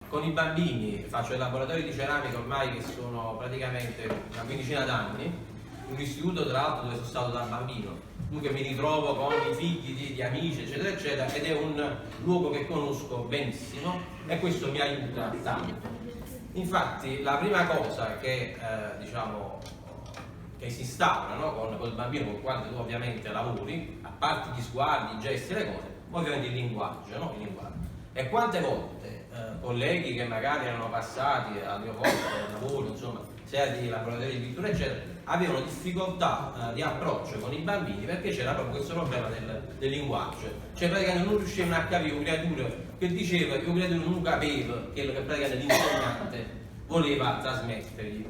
con i bambini faccio dei laboratori di ceramica ormai che sono praticamente una quindicina d'anni, un istituto tra l'altro dove sono stato da bambino, dunque mi ritrovo con i figli di amici eccetera eccetera, ed è un luogo che conosco benissimo e questo mi aiuta tanto. Infatti la prima cosa che diciamo che si instaura, no, con il bambino con quando tu ovviamente lavori, a parte gli sguardi, i gesti e le cose, ovviamente il linguaggio, no? Il linguaggio. E quante volte colleghi che magari erano passati al mio posto di lavoro, insomma, sia di laboratori di pittura eccetera, avevano difficoltà di approccio con i bambini perché c'era proprio questo problema del linguaggio, cioè praticamente non riuscivano a capire un creatore che diceva che un creatore non capeva quello che praticamente l'insegnante voleva trasmettergli.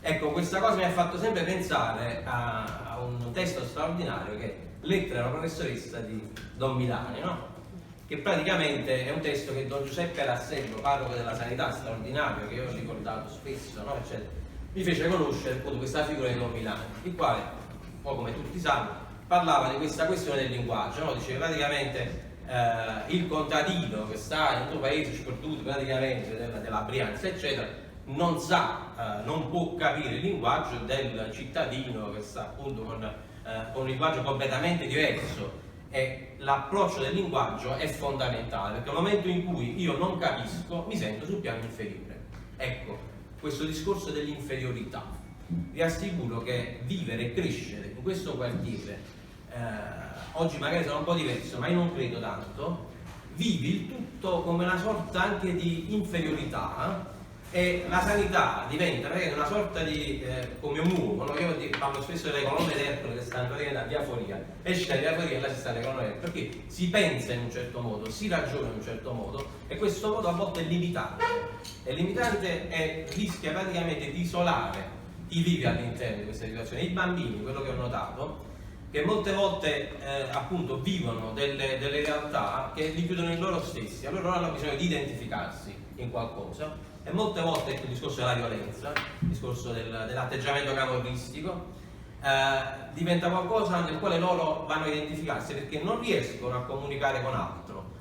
Ecco, questa cosa mi ha fatto sempre pensare a un testo straordinario che è Lettere alla professoressa di Don Milani, no? Che praticamente è un testo che Don Giuseppe Rassello, parroco della sanità straordinario, che io ho ricordato spesso, no? Eccetera, mi fece conoscere appunto questa figura di Don Milani, il quale, un po' come tutti sanno, parlava di questa questione del linguaggio, no? Diceva praticamente il contadino che sta in tuo paese, sperduto praticamente della Brianza, eccetera, non sa, non può capire il linguaggio del cittadino che sta appunto con un linguaggio completamente diverso, e l'approccio del linguaggio è fondamentale perché nel momento in cui io non capisco mi sento sul piano inferiore. Ecco, questo discorso dell'inferiorità, vi assicuro che vivere e crescere in questo quartiere oggi magari sarà un po' diverso, ma io non credo tanto, vivi il tutto come una sorta anche di inferiorità, e la sanità diventa una sorta di come un uomo, no? Io parlo spesso delle colonne d'Ercole che stanno praticamente a diafonia, esce la diafonia e là ci stanno le colonne d'Ercole, perché si pensa in un certo modo, si ragiona in un certo modo, e questo modo a volte è limitante e rischia praticamente di isolare chi vive all'interno di questa situazione. I bambini, quello che ho notato, che molte volte appunto vivono delle realtà che li chiudono in loro stessi, allora loro hanno bisogno di identificarsi in qualcosa, e molte volte il discorso della violenza, il discorso dell'atteggiamento camorristico diventa qualcosa nel quale loro vanno a identificarsi perché non riescono a comunicare con altro, non